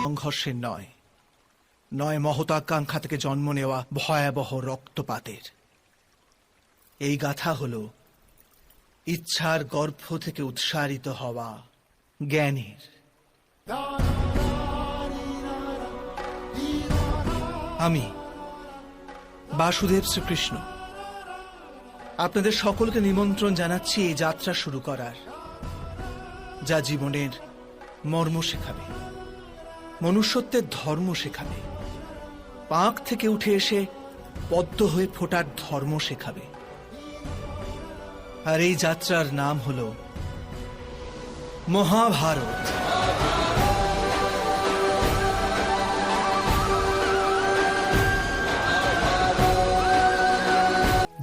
সংঘর্ষের নয়, নয় মহতাকাঙ্ক্ষা থেকে জন্ম নেওয়া ভয়াবহ রক্তপাতের। এই গাথা হল ইচ্ছার গর্ভ থেকে উৎসারিত হওয়া জ্ঞানের। আমি বাসুদেব শ্রীকৃষ্ণ আপনাদের সকলকে নিমন্ত্রণ জানাচ্ছি এই যাত্রা শুরু করার, যা জীবনের মর্ম শেখাবে, মনুষ্যত্বের ধর্ম শেখাবে, পাঁক থেকে উঠে এসে পদ্ম হয়ে ফোটার ধর্ম শেখাবে। আর এই যাত্রার নাম হল মহাভারত।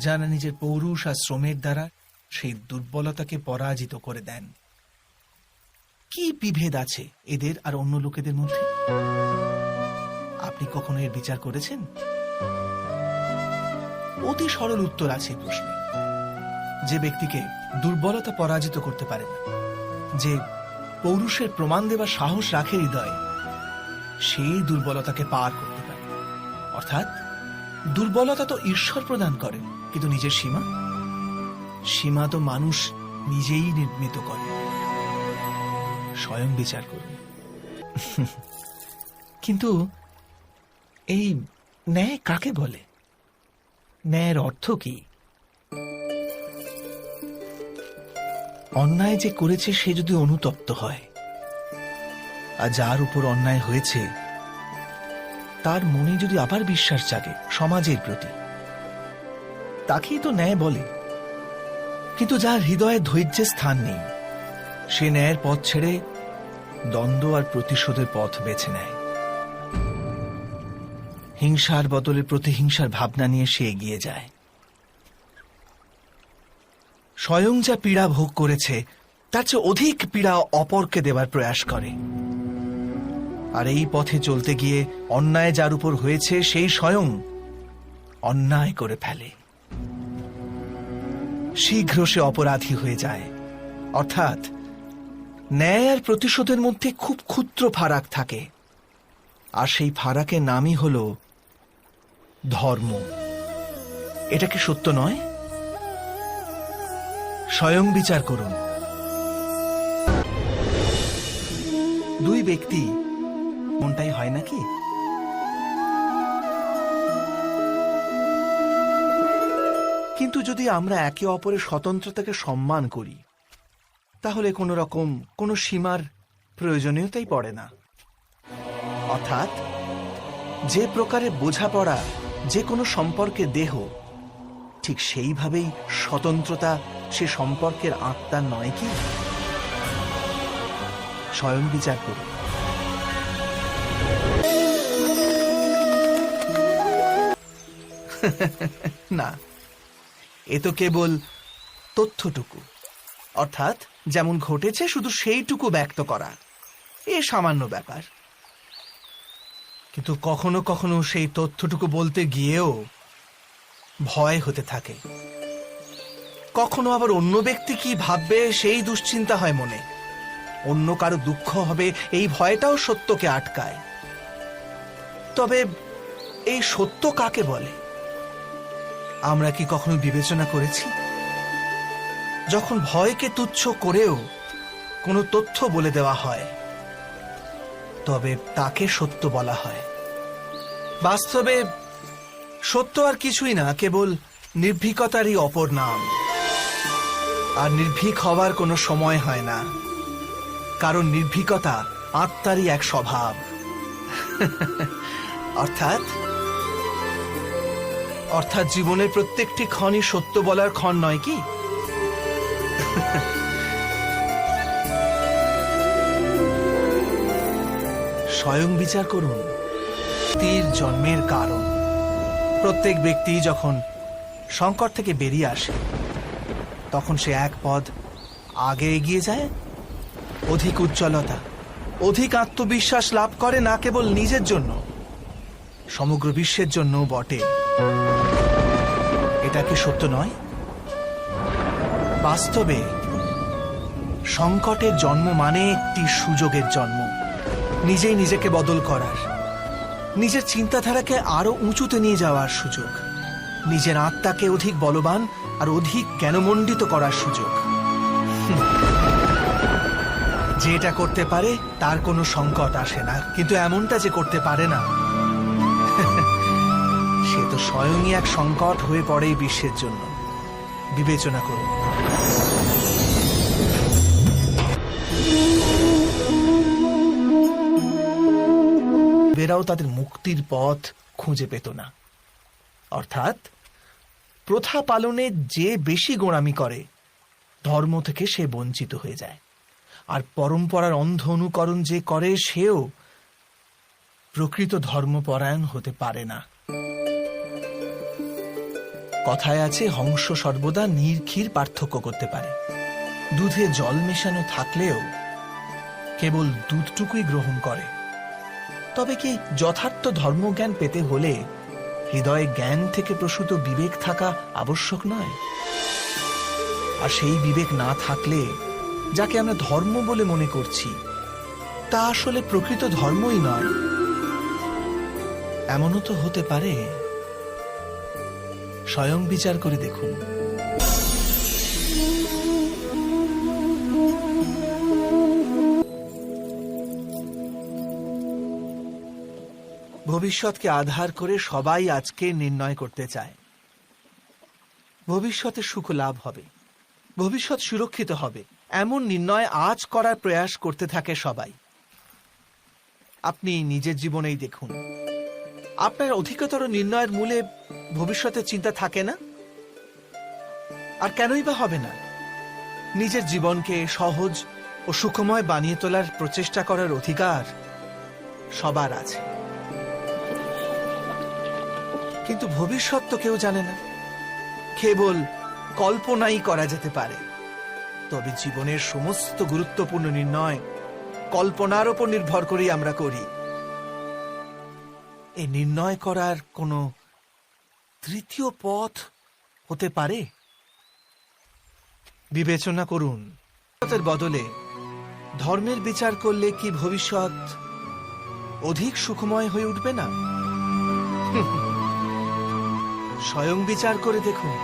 যারা নিজের পৌরুষ আর শ্রমের দ্বারা সেই দুর্বলতাকে পরাজিত করে দেন। কি বিভেদ আছে এদের আর অন্য লোকেদের মধ্যে? আপনি কখনো এর বিচার করেছেন? অতি সরল উত্তর আছে এই প্রশ্নে। যে ব্যক্তিকে দুর্বলতা পরাজিত করতে পারে না, যে পৌরুষের প্রমাণ দেবার সাহস রাখে হৃদয়ে, সেই দুর্বলতাকে পার করতে পারে। অর্থাৎ দুর্বলতা তো ঈশ্বর প্রদান করেন, কিন্তু নিজের সীমা তো মানুষ নিজেই নির্মিত করে। স্বয়ং বিচার করুন। কিন্তু এই ন্যায় কাকে বলে? ন্যায়ের অর্থ কি? অন্যায় যে করেছে সে যদি অনুতপ্ত হয়, আর যার উপর অন্যায় হয়েছে তার মনে যদি আবার বিশ্বাস জাগে সমাজের প্রতি, তাকেই তো ন্যায় বলে। কিন্তু যার হৃদয়ে ধৈর্যের স্থান নেই, সে ন্যায়ের পথ ছেড়ে দ্বন্দ্ব আর প্রতিশোধের পথ বেছে নেয়। হিংসার বদলে প্রতিহিংসার ভাবনা নিয়ে সে এগিয়ে যায়। স্বয়ং যা পীড়া ভোগ করেছে তার চেয়ে অধিক পীড়া অপরকে দেবার প্রয়াস করে। আর এই পথে চলতে গিয়ে অন্যায় যার উপর হয়েছে সেই স্বয়ং অন্যায় করে ফেলে। শীঘ্র সে অপরাধী হয়ে যায়। অর্থাৎ ন্যায় আর প্রতিশোধের মধ্যে খুব ক্ষুদ্র ফারাক থাকে, আর সেই ফারাকের নামই হল ধর্ম। এটা কি সত্য নয়? স্বয়ং বিচার করুন। দুই ব্যক্তি মনটাই হয় নাকি? কিন্তু যদি আমরা একে অপরের স্বতন্ত্রতাকে সম্মান করি, তাহলে কোনো সীমার প্রয়োজনীয়তাই পড়ে না। অর্থাৎ যে প্রকারে বোঝাপড়া যে কোনো সম্পর্কের দেহ, ঠিক সেইভাবেই স্বতন্ত্রতা সে সম্পর্কের আত্মা নয় কি? স্বয়ং বিচার করুন। না, এ তো কেবল তথ্যটুকু, অর্থাৎ যেমন ঘটেছে শুধু সেইটুকু ব্যক্ত করা। এ সামান্য ব্যাপার। কিন্তু কখনো কখনো সেই তথ্যটুকু বলতে গিয়েও ভয় হতে থাকে। কখনো আবার অন্য ব্যক্তি কি ভাববে সেই দুশ্চিন্তা হয় মনে। অন্য কারো দুঃখ হবে এই ভয়টাও সত্যকে আটকায়। তবে এই সত্য কাকে বলে আমরা কি কখনো বিবেচনা করেছি? যখন ভয়কে তুচ্ছ করেও কোনো তথ্য বলে দেওয়া হয়, তবে তাকে সত্য বলা হয়। বাস্তবে সত্য আর কিছুই না, কেবল নির্ভীকতারই অপর নাম। আর নির্ভীক হওয়ার কোনো সময় হয় না, কারণ নির্ভীকতা আত্মারই এক স্বভাব। অর্থাৎ জীবনের প্রত্যেকটি ক্ষণই সত্য বলার ক্ষণ নয় কি? স্বয়ং বিচার করুন। ব্যক্তির জন্মের কারণ। প্রত্যেক ব্যক্তি যখন সংকট থেকে বেরিয়ে আসে, তখন সে এক পদ আগে এগিয়ে যায়, অধিক উজ্জ্বলতা, অধিক আত্মবিশ্বাস লাভ করে, না কেবল নিজের জন্য, সমগ্র বিশ্বের জন্য বটে। এটা কি সত্য নয়? বাস্তবে সংকটের জন্ম মানে একটি সুযোগের জন্ম। নিজেই নিজেকে বদল করার, নিজের চিন্তাধারাকে আরো উঁচুতে নিয়ে যাওয়ার সুযোগ, নিজের আত্মাকে অধিক বলবান আর অধিক জ্ঞানমণ্ডিত করার সুযোগ। যে এটা করতে পারে তার কোনো সংকট আসে না, কিন্তু এমনটা যে করতে পারে না সে তো স্বয়ংই এক সংকট হয়ে পড়ে এই বিশ্বের জন্য। বিবেচনা করুন। বেরাও তাদের মুক্তির পথ খুঁজে পেত না। অর্থাৎ প্রথা পালনে যে বেশি গোঁড়ামি করে ধর্ম থেকে সে বঞ্চিত হয়ে যায়, আর পরম্পরার অন্ধ অনুকরণ যে করে সেও প্রকৃত ধর্মপরায়ণ হতে পারে না। কথায় আছে, হংস সর্বদা নির্ঘীর পার্থক্য করতে পারে। দুধে জল মেশানো থাকলেও কেবল দুধটুকুই গ্রহণ করে। তবে কি যথার্থ ধর্মজ্ঞান পেতে হলে হৃদয়ে জ্ঞান থেকে প্রসূত বিবেক থাকা আবশ্যক নয়? আর সেই বিবেক না থাকলে যাকে আমরা ধর্ম বলে মনে করছি তা আসলে প্রকৃত ধর্মই নয়। এমনও তো হতে পারে। স্বয়ং বিচার করে দেখুন। ভবিষ্যৎকে আধার করে সবাই আজকে নির্ণয় করতে চায়। ভবিষ্যতে সুখ লাভ হবে, ভবিষ্যৎ সুরক্ষিত হবে, এমন নির্ণয় আজ করার প্রয়াস করতে থাকে সবাই। আপনি নিজের জীবনেই দেখুন, আপনার অধিকতর নির্ণয়ের মূলে ভবিষ্যতের চিন্তা থাকে না। আর কেনই বা হবে না? নিজের জীবনকে সহজ ও সুখময় বানিয়ে তোলার প্রচেষ্টা করার অধিকার সবার আছে। কিন্তু ভবিষ্যৎ তো কেউ জানে না, কেবল কল্পনাই করা যেতে পারে। তবে জীবনের সমস্ত গুরুত্বপূর্ণ নির্ণয় কল্পনার উপর নির্ভর করেই আমরা করি। এই নির্ণয় করার কোনো তৃতীয় পথ হতে পারে? বিবেচনা করুন। ভবিষ্যতের বদলে ধর্মের বিচার করলে কি ভবিষ্যৎ অধিক সুখময় হয়ে উঠবে না? স্বয়ং বিচার করে দেখুন।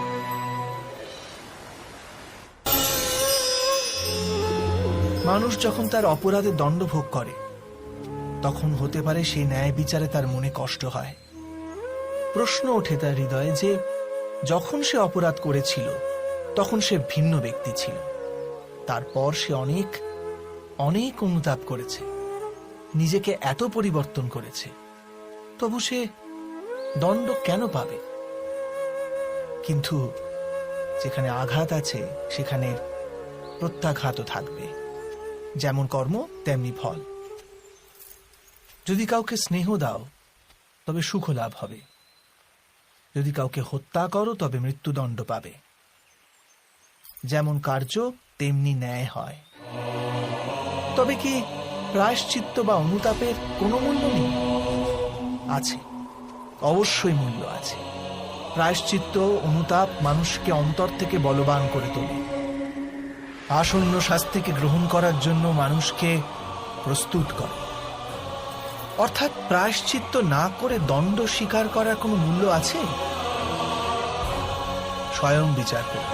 মানুষ যখন তার অপরাধের দণ্ড ভোগ করে তখন হতে পারে সেই ন্যায় বিচারে তার মনে কষ্ট হয়। প্রশ্ন ওঠে তার হৃদয়ে যে যখন সে অপরাধ করেছিল তখন সে ভিন্ন ব্যক্তি ছিল, তারপর সে অনেক অনেক অনুতাপ করেছে, নিজেকে এত পরিবর্তন করেছে, তবু সে দণ্ড কেন পাবে? কিন্তু যেখানে আঘাত আছে সেখানে প্রত্যাঘাতও থাকবে। যেমন কর্ম তেমনি ফল। যদি কাউকে স্নেহ দাও তবে সুখ লাভ হবে, যদি কাউকে হত্যা করো তবে মৃত্যুদণ্ড পাবে। যেমন কার্য তেমনি ন্যায় হয়। তবে কি প্রায়শ্চিত্ত বা অনুতাপের কোনো মূল্য নেই? আছে, অবশ্যই মূল্য আছে। প্রায়শ্চিত্ত অনুতাপ মানুষকে অন্তর থেকে বলবান করে তোলে, আসন্ন শাস্তিকে গ্রহণ করার জন্য মানুষকে প্রস্তুত করে। অর্থাৎ প্রায়শ্চিত্ত না করে দণ্ড স্বীকার করার কোনো মূল্য আছে? স্বয়ং বিচার করুন।